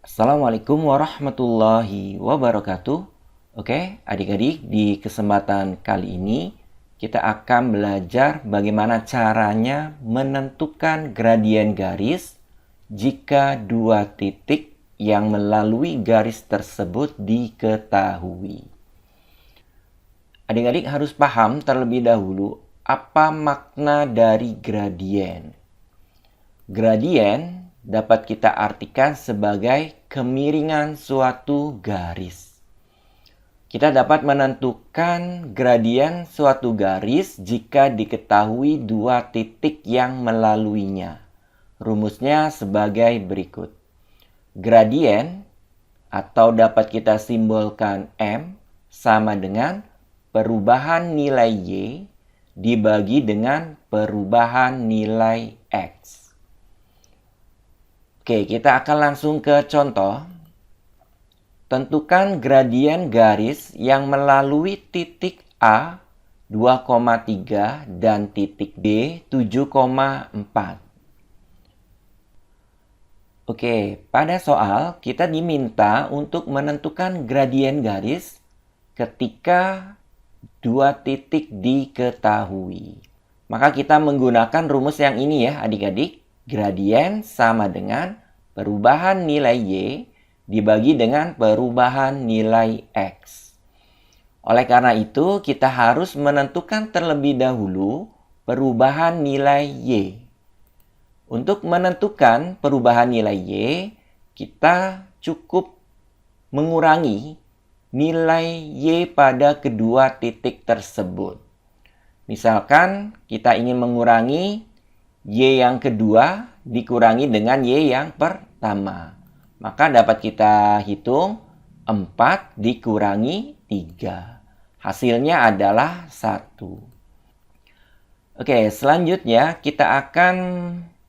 Assalamualaikum warahmatullahi wabarakatuh. Oke, adik-adik, di kesempatan kali ini kita akan belajar bagaimana caranya menentukan gradien garis jika dua titik yang melalui garis tersebut diketahui. Adik-adik harus paham terlebih dahulu apa makna dari gradien. Gradien dapat kita artikan sebagai kemiringan suatu garis. Kita dapat menentukan gradien suatu garis jika diketahui dua titik yang melaluinya. Rumusnya sebagai berikut. Gradien atau dapat kita simbolkan M sama dengan perubahan nilai Y dibagi dengan perubahan nilai X. Oke, kita akan langsung ke contoh. Tentukan gradien garis yang melalui titik A 2,3 dan titik B 7,4. Oke, pada soal kita diminta untuk menentukan gradien garis ketika dua titik diketahui. Maka kita menggunakan rumus yang ini ya adik-adik. Gradien sama dengan perubahan nilai Y dibagi dengan perubahan nilai X. Oleh karena itu, kita harus menentukan terlebih dahulu perubahan nilai Y. Untuk menentukan perubahan nilai Y, kita cukup mengurangi nilai Y pada kedua titik tersebut. Misalkan kita ingin mengurangi Y yang kedua dikurangi dengan Y yang pertama. Maka dapat kita hitung 4 dikurangi 3. Hasilnya adalah 1. Oke, selanjutnya kita akan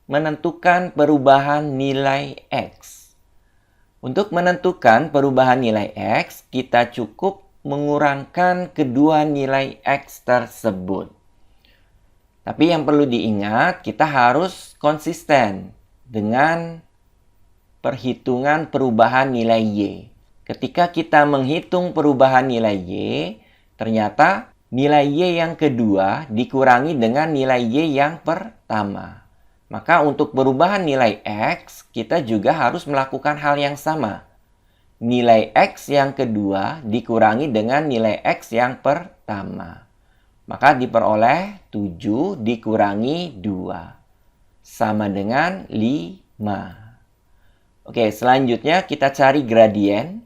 menentukan perubahan nilai X. Untuk menentukan perubahan nilai X, kita cukup mengurangkan kedua nilai X tersebut. Tapi yang perlu diingat, kita harus konsisten dengan perhitungan perubahan nilai Y. Ketika kita menghitung perubahan nilai Y, ternyata nilai Y yang kedua dikurangi dengan nilai Y yang pertama. Maka untuk perubahan nilai X, kita juga harus melakukan hal yang sama. Nilai X yang kedua dikurangi dengan nilai X yang pertama. Maka diperoleh 7 dikurangi 2. Sama dengan 5. Oke, selanjutnya kita cari gradien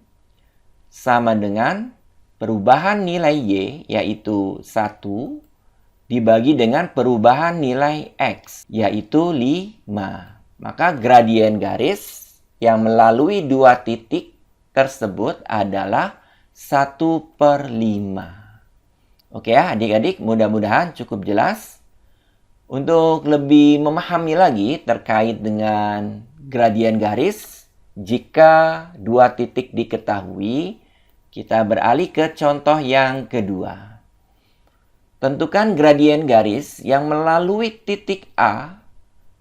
sama dengan perubahan nilai Y, yaitu 1, dibagi dengan perubahan nilai X, yaitu 5. Maka gradien garis yang melalui dua titik tersebut adalah 1/5. Oke ya adik-adik, mudah-mudahan cukup jelas. Untuk lebih memahami lagi terkait dengan gradien garis, jika dua titik diketahui, kita beralih ke contoh yang kedua. Tentukan gradien garis yang melalui titik A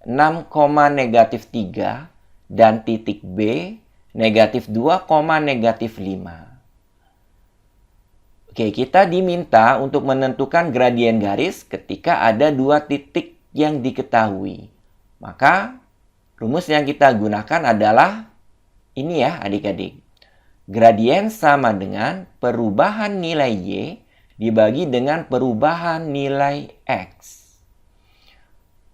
6,-3 dan titik B -2,-5. Oke, kita diminta untuk menentukan gradien garis ketika ada dua titik yang diketahui. Maka rumus yang kita gunakan adalah ini ya adik-adik. Gradien sama dengan perubahan nilai Y dibagi dengan perubahan nilai X.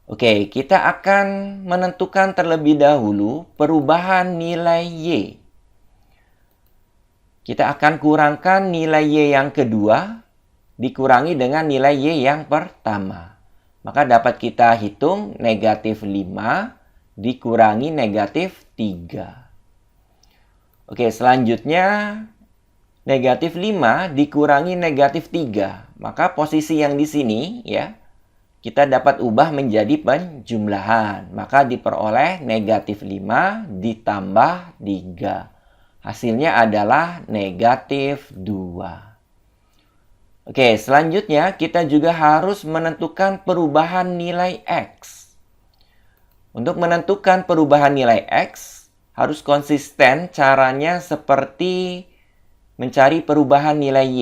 Oke, kita akan menentukan terlebih dahulu perubahan nilai Y. Kita akan kurangkan nilai Y yang kedua dikurangi dengan nilai Y yang pertama. Maka dapat kita hitung -5 dikurangi -3. Oke, selanjutnya -5 dikurangi -3. Maka posisi yang di sini ya, kita dapat ubah menjadi penjumlahan. Maka diperoleh -5 ditambah 3. Hasilnya adalah -2. Oke, selanjutnya kita juga harus menentukan perubahan nilai X. Untuk menentukan perubahan nilai X, harus konsisten caranya seperti mencari perubahan nilai Y.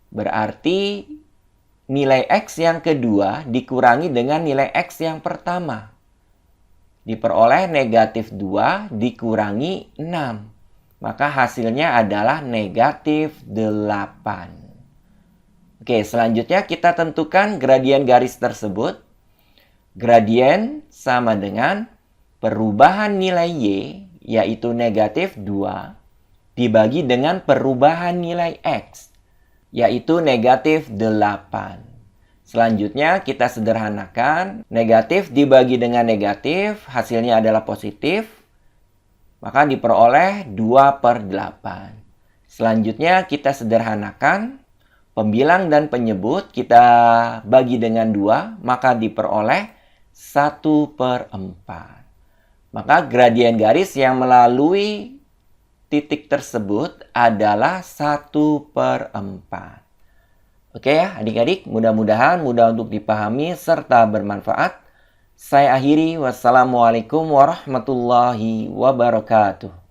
Berarti nilai X yang kedua dikurangi dengan nilai X yang pertama. Diperoleh negatif 2 dikurangi 6. Maka hasilnya adalah negatif 8. Oke, selanjutnya kita tentukan gradien garis tersebut. Gradien sama dengan perubahan nilai Y, yaitu negatif 2, dibagi dengan perubahan nilai X, yaitu negatif 8. Selanjutnya kita sederhanakan. Negatif dibagi dengan negatif, hasilnya adalah positif. Maka diperoleh 2/8. Selanjutnya kita sederhanakan. Pembilang dan penyebut kita bagi dengan 2, maka diperoleh 1/4. Maka gradien garis yang melalui titik tersebut adalah 1/4. Oke ya adik-adik, mudah-mudahan mudah untuk dipahami serta bermanfaat. Saya akhiri, wassalamualaikum warahmatullahi wabarakatuh.